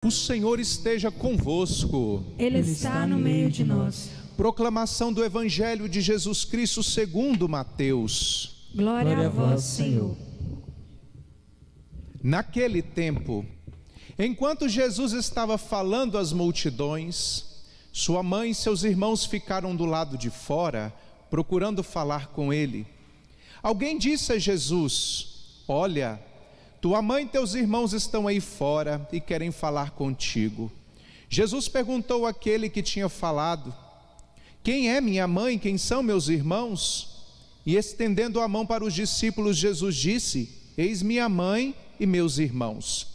O Senhor esteja convosco. Ele está no meio de nós. Proclamação do Evangelho de Jesus Cristo segundo Mateus. Glória a vós, Senhor. Naquele tempo, enquanto Jesus estava falando às multidões, sua mãe e seus irmãos ficaram do lado de fora, procurando falar com ele. Alguém disse a Jesus: olha, tua mãe e teus irmãos estão aí fora e querem falar contigo. Jesus perguntou àquele que tinha falado: quem é minha mãe? Quem são meus irmãos? E estendendo a mão para os discípulos, Jesus disse: eis minha mãe e meus irmãos.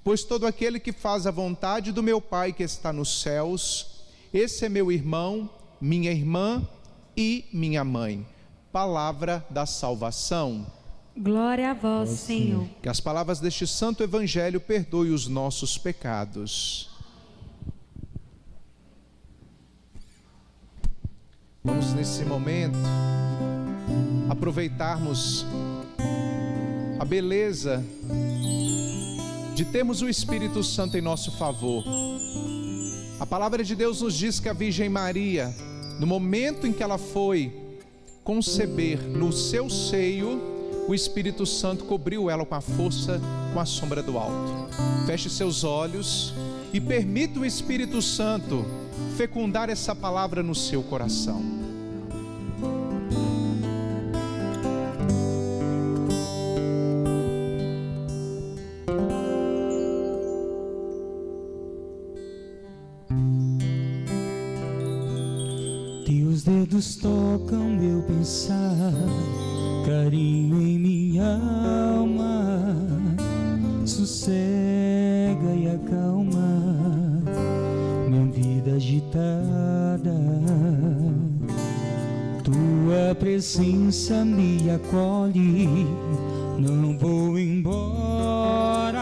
Pois todo aquele que faz a vontade do meu Pai que está nos céus, esse é meu irmão, minha irmã e minha mãe. Palavra da salvação. Glória a vós, Senhor. Que as palavras deste santo evangelho perdoem os nossos pecados. Vamos nesse momento aproveitarmos a beleza de termos o Espírito Santo em nosso favor. A palavra de Deus nos diz que a Virgem Maria, no momento em que ela foi conceber no seu seio, o Espírito Santo cobriu ela com a força, com a sombra do alto. Feche seus olhos e permita o Espírito Santo fecundar essa palavra no seu coração. Teus dedos tocam meu pensar, carinho em minha alma, sossega e acalma minha vida agitada. Tua presença me acolhe, não vou embora.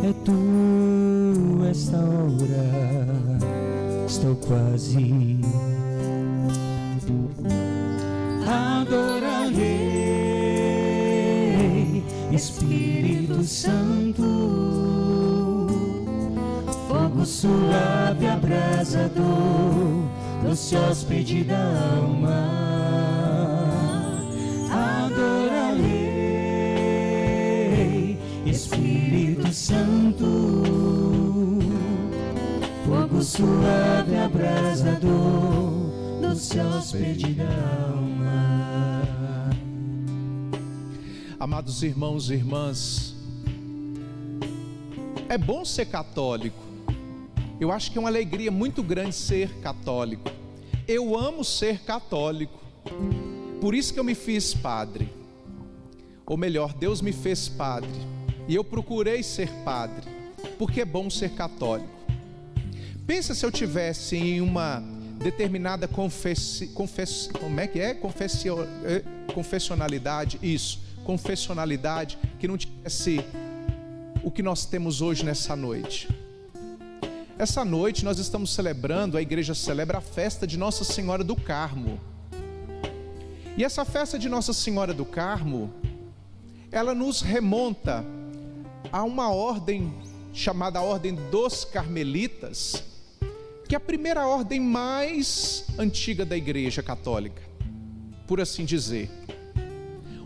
É tu esta hora, estou quase. Adorarei, Espírito Santo, fogo suave, abrasador, doce hóspede da alma. Adorarei, Espírito Santo, fogo suave, abrasador, doce hóspede da alma. Amados irmãos e irmãs, é bom ser católico. Eu acho que é uma alegria muito grande ser católico. Eu amo ser católico. Por isso que eu me fiz padre. Ou melhor, Deus me fez padre. E eu procurei ser padre, porque é bom ser católico. Pensa se eu tivesse em uma determinada confessionalidade, confessionalidade, que não tivesse o que nós temos hoje nessa noite. Essa noite nós estamos celebrando, a igreja celebra a festa de Nossa Senhora do Carmo. E essa festa de Nossa Senhora do Carmo, ela nos remonta a uma ordem chamada Ordem dos Carmelitas, que é a primeira ordem mais antiga da Igreja Católica, por assim dizer.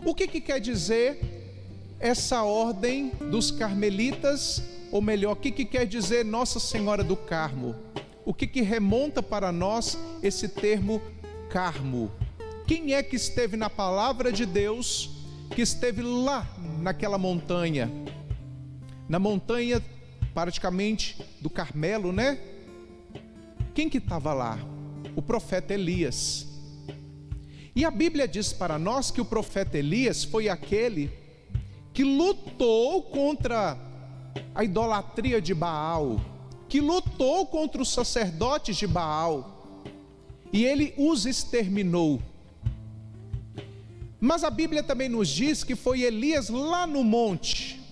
O que quer dizer essa ordem dos Carmelitas, ou melhor, o que quer dizer Nossa Senhora do Carmo? O que remonta para nós esse termo Carmo? Quem é que esteve na palavra de Deus, que esteve lá naquela montanha, na montanha praticamente do Carmelo, né? Quem que estava lá? O profeta Elias. E a Bíblia diz para nós que o profeta Elias foi aquele que lutou contra a idolatria de Baal, que lutou contra os sacerdotes de Baal, e ele os exterminou. Mas a Bíblia também nos diz que foi Elias lá no Monte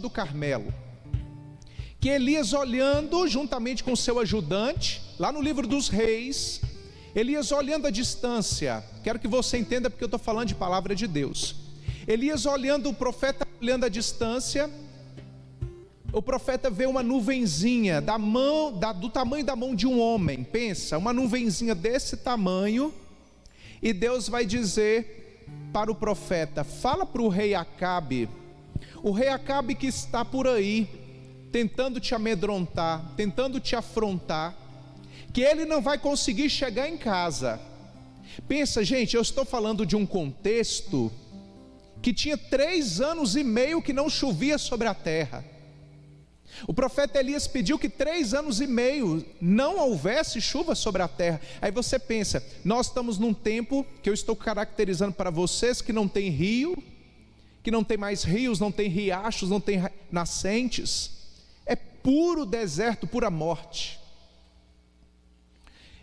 do Carmelo, que Elias, olhando juntamente com seu ajudante, lá no livro dos Reis, Elias olhando a distância, quero que você entenda porque eu estou falando de palavra de Deus. Elias olhando, o profeta olhando a distância, o profeta vê uma nuvenzinha do tamanho da mão de um homem. Pensa, uma nuvenzinha desse tamanho, e Deus vai dizer para o profeta: fala para o rei Acabe, que está por aí, tentando te amedrontar, tentando te afrontar, que ele não vai conseguir chegar em casa. Pensa, gente, eu estou falando de um contexto que tinha 3 anos e meio que não chovia sobre a terra. O profeta Elias pediu que 3 anos e meio não houvesse chuva sobre a terra. Aí você pensa, nós estamos num tempo que eu estou caracterizando para vocês, que não tem rio, que não tem mais rios, não tem riachos, não tem nascentes. É puro deserto, pura morte.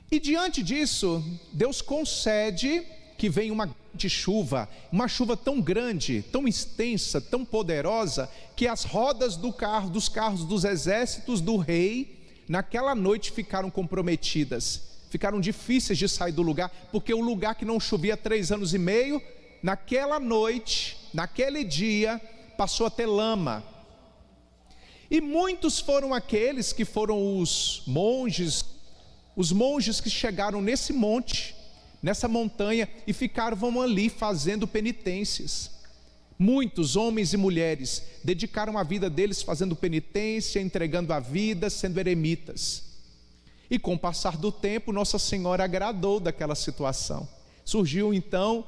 E diante disso, Deus concede que venha uma grande chuva, uma chuva tão grande, tão extensa, tão poderosa, que as rodas dos carros dos exércitos do rei, naquela noite ficaram comprometidas, ficaram difíceis de sair do lugar, porque o lugar que não chovia 3 anos e meio, naquela noite, naquele dia, passou a ter lama. E muitos foram aqueles que foram os monges que chegaram nesse monte, nessa montanha, e ficaram ali fazendo penitências. Muitos homens e mulheres dedicaram a vida deles fazendo penitência, entregando a vida, sendo eremitas. E com o passar do tempo, Nossa Senhora agradou daquela situação. Surgiu então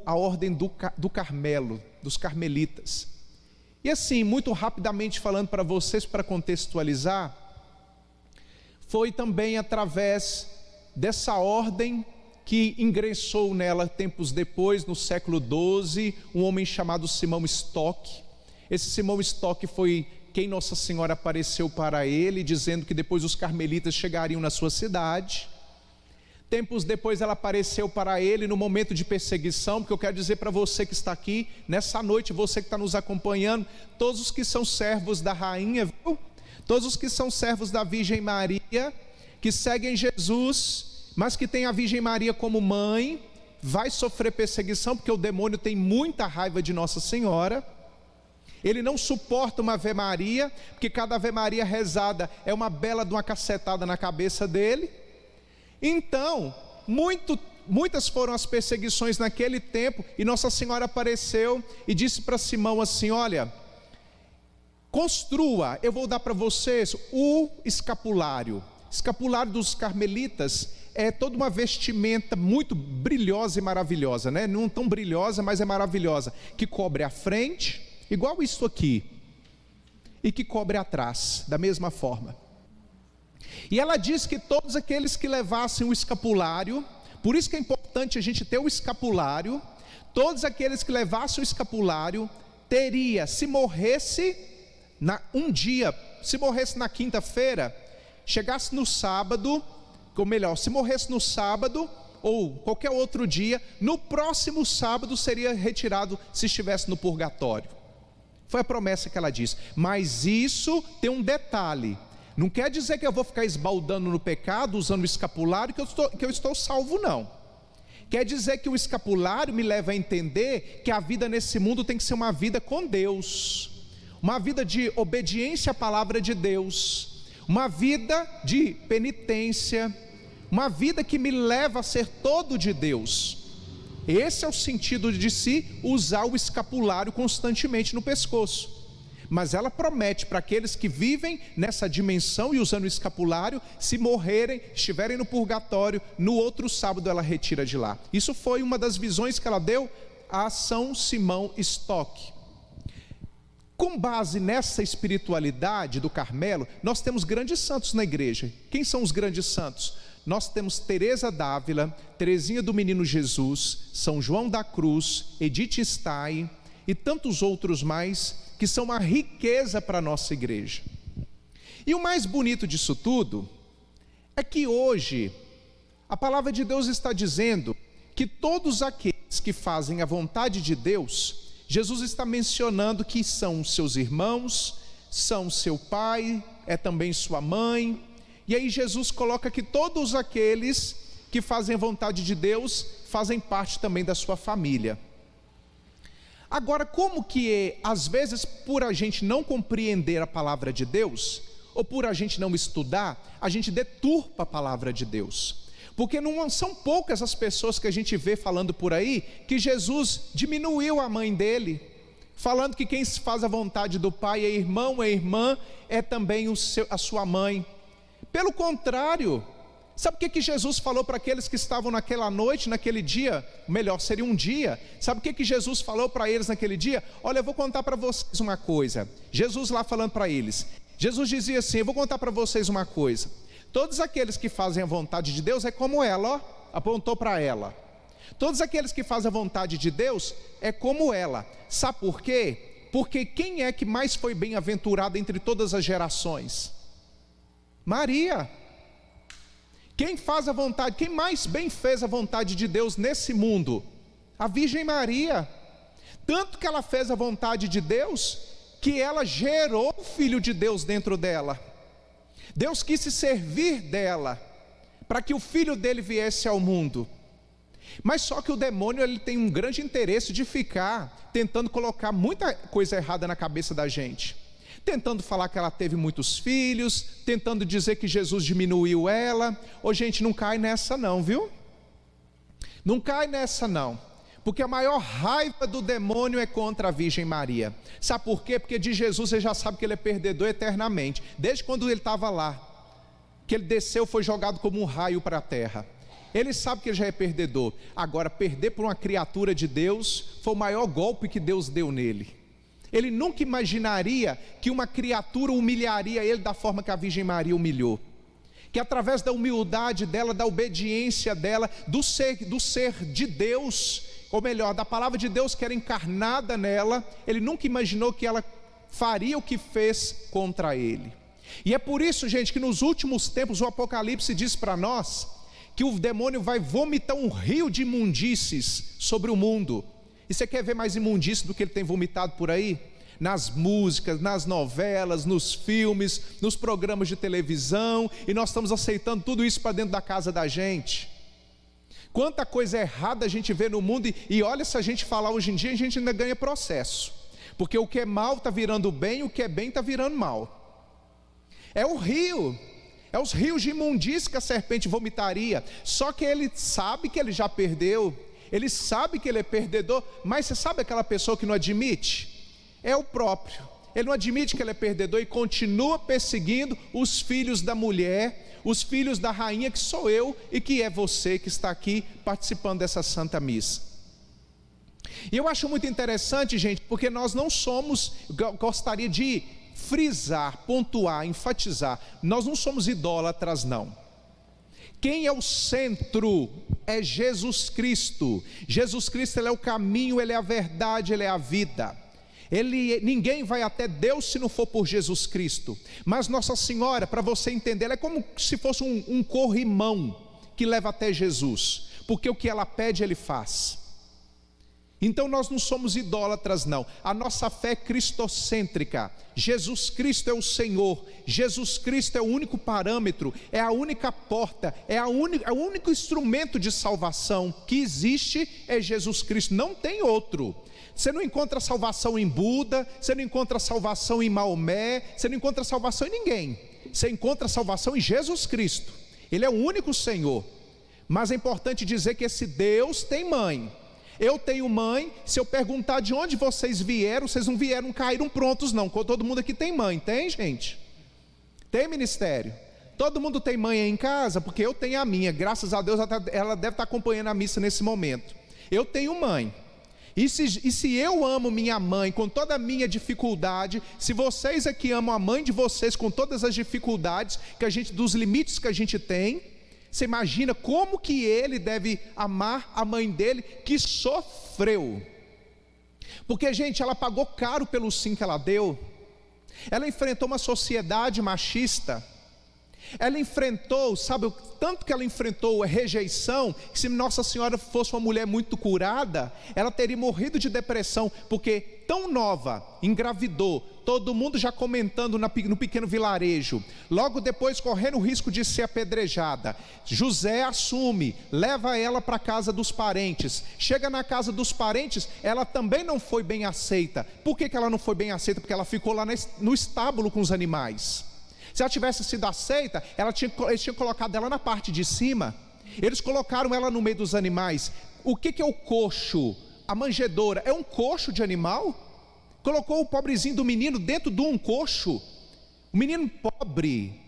a ordem do Carmelo, dos carmelitas. E assim, muito rapidamente falando para vocês, para contextualizar, foi também através dessa ordem que ingressou nela tempos depois, no século XII, um homem chamado Simão Stock. Esse Simão Stock foi quem Nossa Senhora apareceu para ele, dizendo que depois os carmelitas chegariam na sua cidade. Tempos depois ela apareceu para ele no momento de perseguição, porque eu quero dizer para você que está aqui, nessa noite, você que está nos acompanhando, todos os que são servos da rainha, viu? Todos os que são servos da Virgem Maria, que seguem Jesus, mas que tem a Virgem Maria como mãe, vai sofrer perseguição, porque o demônio tem muita raiva de Nossa Senhora. Ele não suporta uma Ave Maria, porque cada Ave Maria rezada é uma bela de uma cacetada na cabeça dele. Então, muitas foram as perseguições naquele tempo, e Nossa Senhora apareceu e disse para Simão assim: olha, construa, eu vou dar para vocês o escapulário. Escapulário dos carmelitas é toda uma vestimenta muito brilhosa e maravilhosa, né? Não tão brilhosa, mas é maravilhosa, que cobre a frente, igual isso aqui, e que cobre atrás, da mesma forma. E ela diz que todos aqueles que levassem o escapulário, por isso que é importante a gente ter o escapulário, todos aqueles que levassem o escapulário, teria, se morresse se morresse na quinta-feira, chegasse no sábado, ou melhor, se morresse no sábado, ou qualquer outro dia, no próximo sábado seria retirado se estivesse no purgatório. Foi a promessa que ela disse. Mas isso tem um detalhe: não quer dizer que eu vou ficar esbaldando no pecado, usando o escapulário, que eu estou salvo, não. Quer dizer que o escapulário me leva a entender que a vida nesse mundo tem que ser uma vida com Deus, uma vida de obediência à palavra de Deus, uma vida de penitência, uma vida que me leva a ser todo de Deus. Esse é o sentido de se usar o escapulário constantemente no pescoço. Mas ela promete para aqueles que vivem nessa dimensão e usando o escapulário, se morrerem, estiverem no purgatório, no outro sábado ela retira de lá. Isso foi uma das visões que ela deu a São Simão Stock. Com base nessa espiritualidade do Carmelo, nós temos grandes santos na igreja. Quem são os grandes santos? Nós temos Teresa d'Ávila, Teresinha do Menino Jesus, São João da Cruz, Edith Stein e tantos outros mais, que são uma riqueza para a nossa igreja. E o mais bonito disso tudo é que hoje a palavra de Deus está dizendo que todos aqueles que fazem a vontade de Deus, Jesus está mencionando que são seus irmãos, são seu pai, é também sua mãe. E aí Jesus coloca que todos aqueles que fazem a vontade de Deus fazem parte também da sua família. Agora, como que às vezes, por a gente não compreender a palavra de Deus, ou por a gente não estudar, a gente deturpa a palavra de Deus. Porque não são poucas as pessoas que a gente vê falando por aí que Jesus diminuiu a mãe dele, falando que quem faz a vontade do Pai é irmão, é irmã, é também a sua mãe. Pelo contrário, sabe o que Jesus falou para aqueles que estavam naquela noite, naquele dia? Melhor, seria um dia. Sabe o que Jesus falou para eles naquele dia? Olha, eu vou contar para vocês uma coisa. Jesus lá falando para eles. Jesus dizia assim: eu vou contar para vocês uma coisa. Todos aqueles que fazem a vontade de Deus é como ela, ó, apontou para ela. Todos aqueles que fazem a vontade de Deus é como ela. Sabe por quê? Porque quem é que mais foi bem-aventurado entre todas as gerações? Maria. Quem faz a vontade, quem mais bem fez a vontade de Deus nesse mundo? A Virgem Maria. Tanto que ela fez a vontade de Deus, que ela gerou o Filho de Deus dentro dela. Deus quis se servir dela, para que o Filho dele viesse ao mundo. Mas só que o demônio, ele tem um grande interesse de ficar tentando colocar muita coisa errada na cabeça da gente. Tentando falar que ela teve muitos filhos, tentando dizer que Jesus diminuiu ela. Ô gente, não cai nessa não, viu? Não cai nessa não. Porque a maior raiva do demônio é contra a Virgem Maria. Sabe por quê? Porque de Jesus você já sabe que ele é perdedor eternamente. Desde quando ele estava lá, que ele desceu, foi jogado como um raio para a terra. Ele sabe que ele já é perdedor. Agora, perder por uma criatura de Deus foi o maior golpe que Deus deu nele. Ele nunca imaginaria que uma criatura humilharia ele da forma que a Virgem Maria humilhou. Que através da humildade dela, da obediência dela, do ser de Deus, ou melhor, da palavra de Deus que era encarnada nela, ele nunca imaginou que ela faria o que fez contra ele. E é por isso, gente, que nos últimos tempos o Apocalipse diz para nós que o demônio vai vomitar um rio de imundícies sobre o mundo. E você quer ver mais imundície do que ele tem vomitado por aí? Nas músicas, nas novelas, nos filmes, nos programas de televisão, e nós estamos aceitando tudo isso para dentro da casa da gente. Quanta coisa errada a gente vê no mundo, e olha, se a gente falar hoje em dia, a gente ainda ganha processo, porque o que é mal está virando bem, o que é bem está virando mal. É o rio, é os rios de imundície que a serpente vomitaria. Só que ele sabe que ele já perdeu, ele sabe que ele é perdedor. Mas você sabe aquela pessoa que não admite? É o próprio. Ele não admite que ele é perdedor e continua perseguindo os filhos da mulher, os filhos da rainha, que sou eu e que é você que está aqui participando dessa Santa Missa. E eu acho muito interessante, gente, porque nós não somos, gostaria de frisar, pontuar, enfatizar, nós não somos idólatras não. Quem é o centro é Jesus Cristo. Jesus Cristo, ele é o caminho, ele é a verdade, ele é a vida. Ninguém vai até Deus se não for por Jesus Cristo. Mas Nossa Senhora, para você entender, ela é como se fosse um corrimão que leva até Jesus, porque o que ela pede, ele faz. Então nós não somos idólatras não, a nossa fé é cristocêntrica. Jesus Cristo é o Senhor, Jesus Cristo é o único parâmetro, é a única porta, é o único instrumento de salvação que existe, é Jesus Cristo, não tem outro. Você não encontra salvação em Buda, você não encontra salvação em Maomé, você não encontra salvação em ninguém. Você encontra salvação em Jesus Cristo. Ele é o único Senhor. Mas é importante dizer que esse Deus tem mãe. Eu tenho mãe. Se eu perguntar de onde vocês vieram, vocês não vieram, caíram prontos não. Todo mundo aqui tem mãe, tem, gente? Tem ministério? Todo mundo tem mãe aí em casa? Porque eu tenho a minha. Graças a Deus ela deve estar acompanhando a missa nesse momento. Eu tenho mãe. E se eu amo minha mãe com toda a minha dificuldade, se vocês aqui amam a mãe de vocês com todas as dificuldades dos limites que a gente tem, você imagina como que ele deve amar a mãe dele que sofreu. Porque, gente, ela pagou caro pelo sim que ela deu. Ela enfrentou uma sociedade machista. Ela enfrentou, sabe o tanto que ela enfrentou a rejeição, que se Nossa Senhora fosse uma mulher muito curada, ela teria morrido de depressão, porque tão nova, engravidou, todo mundo já comentando no pequeno vilarejo, logo depois correndo o risco de ser apedrejada. José assume, leva ela para a casa dos parentes. Chega na casa dos parentes, ela também não foi bem aceita. Por que ela não foi bem aceita? Porque ela ficou lá no estábulo com os animais. Se ela tivesse sido aceita, eles tinham colocado ela na parte de cima. Eles colocaram ela no meio dos animais. O que é o coxo? A manjedoura é um coxo de animal? Colocou o pobrezinho do menino dentro de um coxo. O menino pobre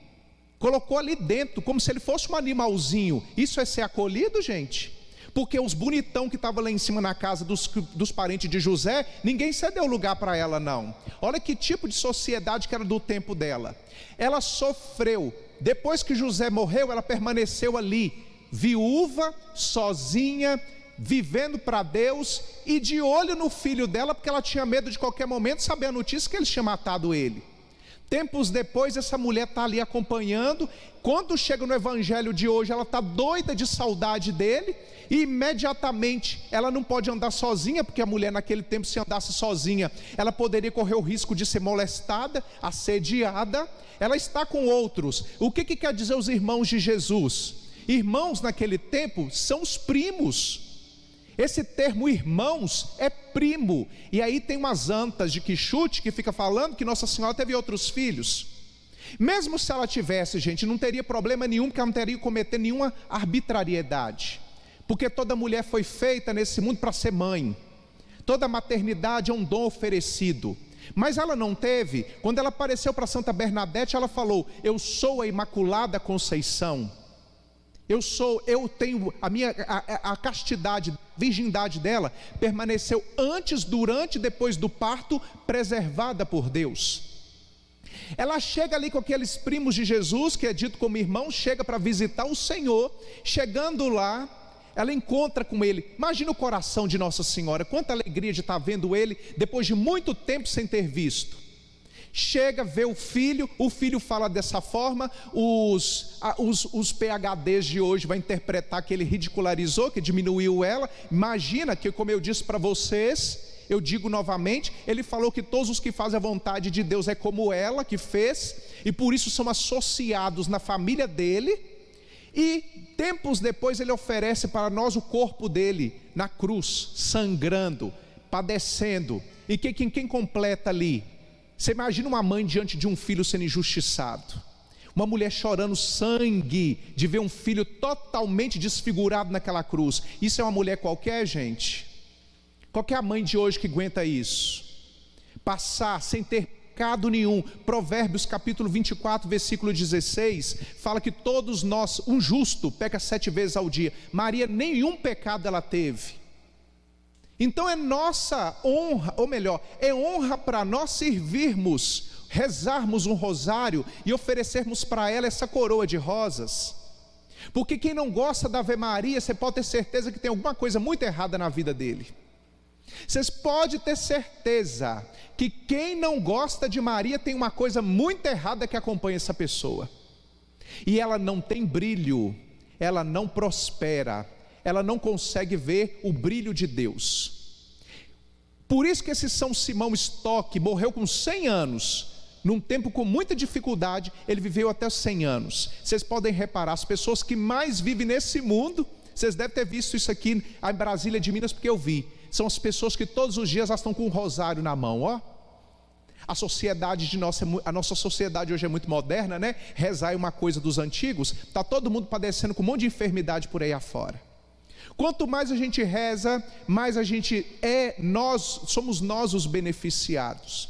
colocou ali dentro, como se ele fosse um animalzinho. Isso é ser acolhido, gente? Porque os bonitão que estavam lá em cima na casa dos parentes de José, ninguém cedeu lugar para ela não. Olha que tipo de sociedade que era do tempo dela. Ela sofreu. Depois que José morreu, ela permaneceu ali, viúva, sozinha, vivendo para Deus e de olho no filho dela, porque ela tinha medo de qualquer momento saber a notícia que eles tinham matado ele. Tempos depois, essa mulher está ali acompanhando. Quando chega no evangelho de hoje, ela está doida de saudade dele, e imediatamente ela não pode andar sozinha, porque a mulher naquele tempo, se andasse sozinha, ela poderia correr o risco de ser molestada, assediada. Ela está com outros. O que quer dizer os irmãos de Jesus? Irmãos naquele tempo são os primos. Esse termo irmãos é primo. E aí tem umas antas de Quixote que fica falando que Nossa Senhora teve outros filhos. Mesmo se ela tivesse, gente, não teria problema nenhum, porque ela não teria que cometer nenhuma arbitrariedade, porque toda mulher foi feita nesse mundo para ser mãe. Toda maternidade é um dom oferecido. Mas ela não teve. Quando ela apareceu para Santa Bernadette, ela falou: eu sou a Imaculada Conceição. Eu tenho a castidade, virgindade dela permaneceu antes, durante e depois do parto, preservada por Deus. Ela chega ali com aqueles primos de Jesus, que é dito como irmão, chega para visitar o Senhor. Chegando lá, ela encontra com ele. Imagina o coração de Nossa Senhora, quanta alegria de estar vendo ele depois de muito tempo sem ter visto. Chega, vê o filho fala dessa forma. Os PhDs de hoje vão interpretar que ele ridicularizou, que diminuiu ela. Imagina que, como eu disse para vocês, eu digo novamente, ele falou que todos os que fazem a vontade de Deus é como ela que fez, e por isso são associados na família dele. E tempos depois ele oferece para nós o corpo dele na cruz, sangrando, padecendo. E quem completa ali? Você imagina uma mãe diante de um filho sendo injustiçado, uma mulher chorando sangue de ver um filho totalmente desfigurado naquela cruz. Isso é uma mulher qualquer, gente? Qualquer mãe de hoje que aguenta isso? Passar sem ter pecado nenhum. Provérbios capítulo 24, versículo 16, fala que todos nós, um justo peca 7 vezes ao dia. Maria, nenhum pecado ela teve. Então é nossa honra, ou melhor, é honra para nós servirmos, rezarmos um rosário e oferecermos para ela essa coroa de rosas. Porque quem não gosta da Ave Maria, você pode ter certeza que tem alguma coisa muito errada na vida dele. Vocês podem ter certeza que quem não gosta de Maria tem uma coisa muito errada que acompanha essa pessoa. E ela não tem brilho, ela não prospera, ela não consegue ver o brilho de Deus. Por isso que esse São Simão Stock morreu com 100 anos, num tempo com muita dificuldade. Ele viveu até os 100 anos. Vocês podem reparar, as pessoas que mais vivem nesse mundo, vocês devem ter visto isso aqui em Brasília de Minas, porque eu vi, são as pessoas que todos os dias elas estão com um rosário na mão, ó. A nossa sociedade hoje é muito moderna, né? Rezar é uma coisa dos antigos. Está todo mundo padecendo com um monte de enfermidade por aí afora. Quanto mais a gente reza, mais a gente somos nós os beneficiados.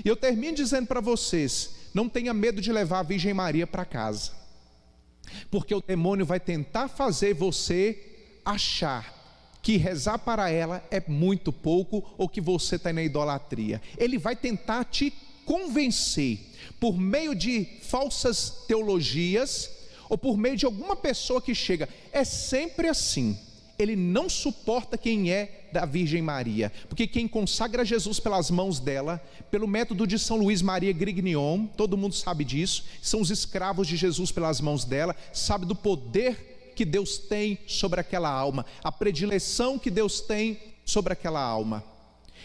E eu termino dizendo para vocês: não tenha medo de levar a Virgem Maria para casa, porque o demônio vai tentar fazer você achar que rezar para ela é muito pouco, ou que você está na idolatria. Ele vai tentar te convencer, por meio de falsas teologias, ou por meio de alguma pessoa que chega. É sempre assim. Ele não suporta quem é da Virgem Maria, porque quem consagra Jesus pelas mãos dela, pelo método de São Luís Maria Grignion, todo mundo sabe disso, são os escravos de Jesus pelas mãos dela, sabe do poder que Deus tem sobre aquela alma, a predileção que Deus tem sobre aquela alma.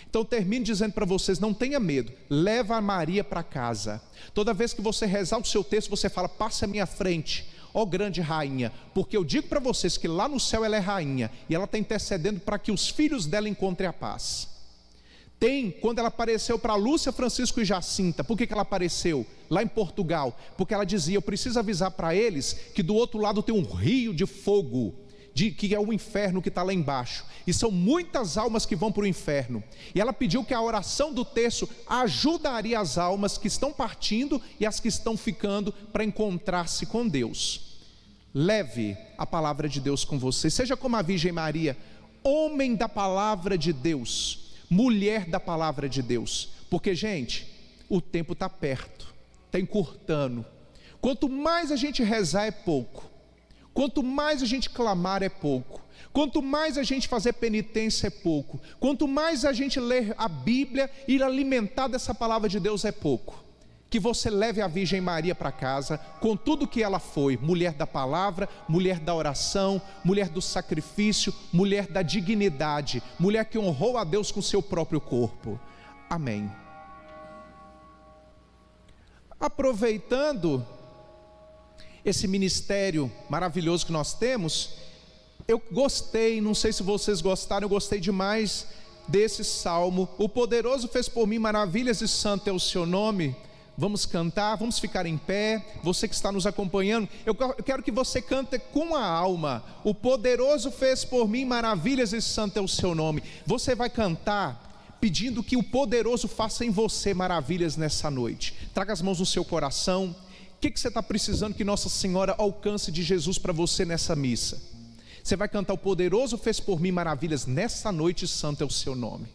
Então eu termino dizendo para vocês, não tenha medo, leva a Maria para casa. Toda vez que você rezar o seu texto, você fala, passa à minha frente, ó grande rainha, porque eu digo para vocês que lá no céu ela é rainha, e ela está intercedendo para que os filhos dela encontrem a paz. Tem, quando ela apareceu para Lúcia, Francisco e Jacinta, por que ela apareceu? Lá em Portugal, porque ela dizia, eu preciso avisar para eles que do outro lado tem um rio de fogo, que é o inferno que está lá embaixo, e são muitas almas que vão para o inferno, e ela pediu que a oração do terço ajudaria as almas que estão partindo e as que estão ficando para encontrar-se com Deus. Leve a palavra de Deus com você, seja como a Virgem Maria, homem da palavra de Deus, mulher da palavra de Deus, porque gente, o tempo está perto, está encurtando. Quanto mais a gente rezar é pouco, quanto mais a gente clamar é pouco, quanto mais a gente fazer penitência é pouco, quanto mais a gente ler a Bíblia e alimentar dessa palavra de Deus é pouco. Que você leve a Virgem Maria para casa com tudo que ela foi, mulher da palavra, mulher da oração, mulher do sacrifício, mulher da dignidade, mulher que honrou a Deus com seu próprio corpo. Amém. Aproveitando esse ministério maravilhoso que nós temos, eu gostei, não sei se vocês gostaram, eu gostei demais desse salmo. O poderoso fez por mim maravilhas e santo é o seu nome. Vamos cantar, vamos ficar em pé. Você que está nos acompanhando, eu quero que você cante com a alma. O poderoso fez por mim maravilhas e santo é o seu nome. Você vai cantar pedindo que o poderoso faça em você maravilhas nessa noite. Traga as mãos no seu coração. O que você está precisando que Nossa Senhora alcance de Jesus para você nessa missa? Você vai cantar, o poderoso fez por mim maravilhas nessa noite, santo é o seu nome.